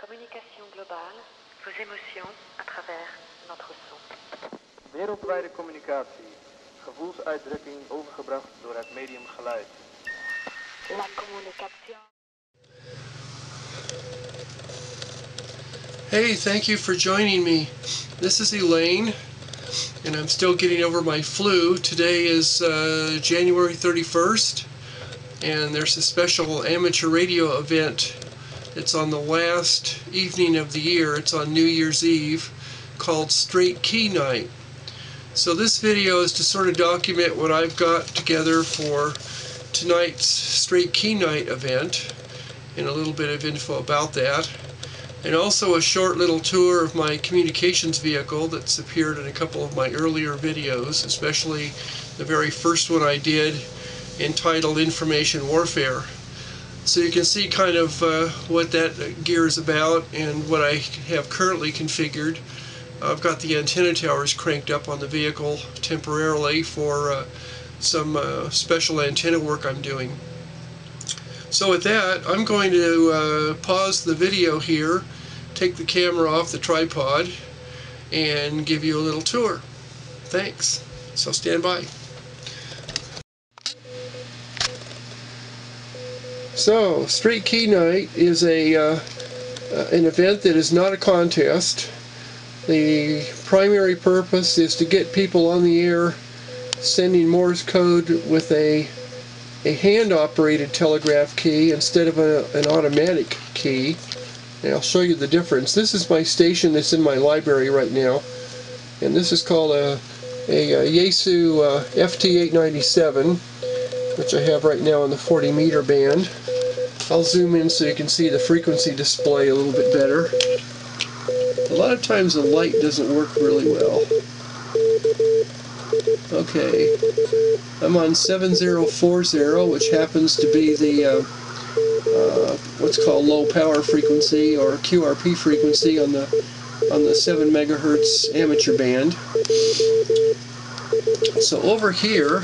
communication globale, vos émotions à travers notre son. Wereldwijde communicatie, gevoelsuitdrukking overgebracht door het medium geluid. La communication. Hey, thank you for joining me. This is Elaine, and I'm still getting over my flu. Today is January 31st, and there's a special amateur radio event. It's on the last evening of the year. It's on New Year's Eve, called Straight Key Night. So this video is to sort of document what I've got together for tonight's Straight Key Night event, and a little bit of info about that. And also a short little tour of my communications vehicle that's appeared in a couple of my earlier videos, especially the very first one I did entitled Information Warfare. So you can see kind of what that gear is about and what I have currently configured. I've got the antenna towers cranked up on the vehicle temporarily for some special antenna work I'm doing. So with that, I'm going to pause the video here, take the camera off the tripod, and give you a little tour. Thanks. So stand by. So, Straight Key Night is an event that is not a contest. The primary purpose is to get people on the air sending Morse code with a hand-operated telegraph key instead of an automatic key. And I'll show you the difference. This is my station that's in my library right now, and this is called a Yaesu FT897, which I have right now in the 40 meter band. I'll zoom in so you can see the frequency display a little bit better. A lot of times the light doesn't work really well. Okay, I'm on 7040, which happens to be the what's called low power frequency, or QRP frequency, on the 7 megahertz amateur band. So over here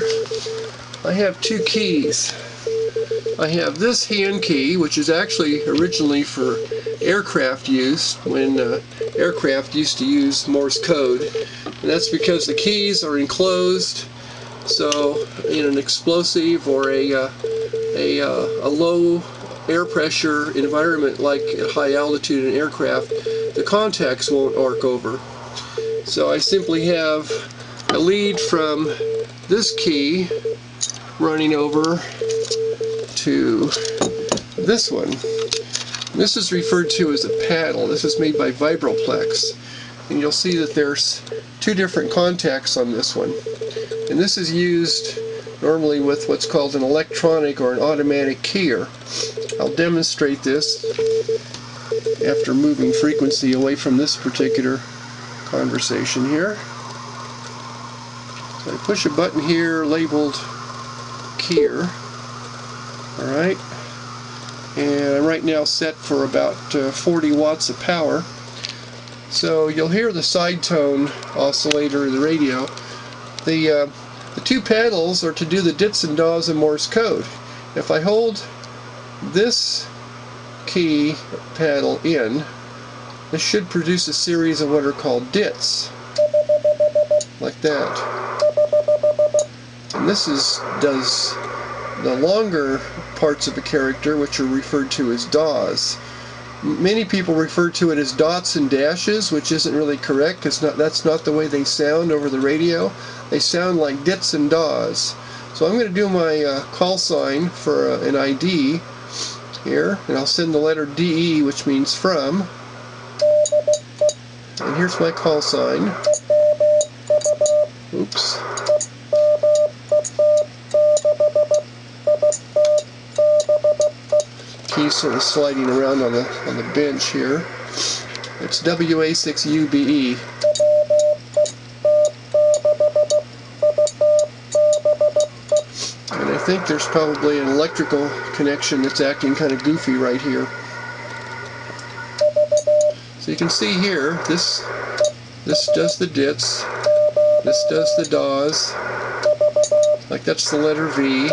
I have two keys. I have this hand key, which is actually originally for aircraft use, when aircraft used to use Morse code, and that's because the keys are enclosed. So in an explosive or a low air pressure environment like at high altitude in aircraft, the contacts won't arc over. So I simply have a lead from this key running over to this one. This is referred to as a paddle. This is made by Vibroplex, and you'll see that there's two different contacts on this one, and this is used normally with what's called an electronic or an automatic keyer. I'll demonstrate this after moving frequency away from this particular conversation here. So I push a button here labeled keyer. Alright, and I'm right now set for about 40 watts of power. So you'll hear the side tone oscillator of the radio. The two paddles are to do the dits and dahs of Morse code. If I hold this key paddle in, this should produce a series of what are called dits, like that. And this does the longer parts of a character, which are referred to as dahs. Many people refer to it as dots and dashes, which isn't really correct, because that's not the way they sound over the radio. They sound like dits and dahs. So I'm going to do my call sign for an ID here, and I'll send the letter DE, which means from. And here's my call sign. Oops. Keys sort of sliding around on the bench here. It's WA6UBE. And I think there's probably an electrical connection that's acting kind of goofy right here. So you can see here, this does the dits, this does the dahs, like that's the letter V.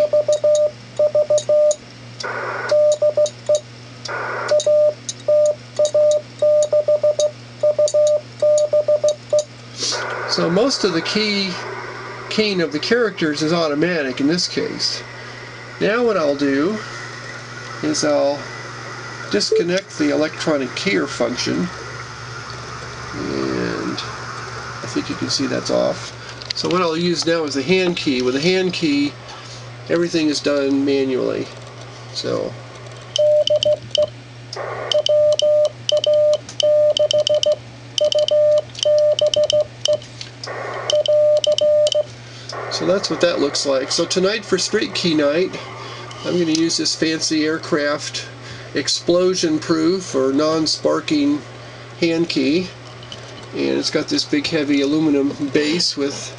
So most of the keying of the characters is automatic in this case. Now what I'll do is I'll disconnect the electronic keyer function, and I think you can see that's off. So what I'll use now is the hand key. With the hand key, everything is done manually. So that's what that looks like. So tonight for straight key night, I'm going to use this fancy aircraft explosion-proof or non-sparking hand key, and it's got this big heavy aluminum base with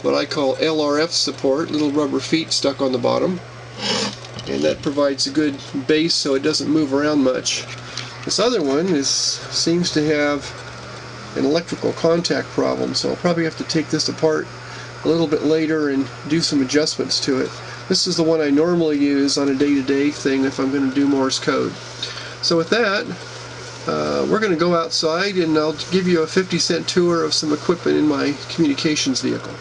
what I call LRF support, little rubber feet stuck on the bottom, and that provides a good base so it doesn't move around much. This other one seems to have an electrical contact problem, so I'll probably have to take this apart a little bit later and do some adjustments to it. This is the one I normally use on a day-to-day thing if I'm going to do Morse code. So with that, we're going to go outside and I'll give you a 50-cent tour of some equipment in my communications vehicle.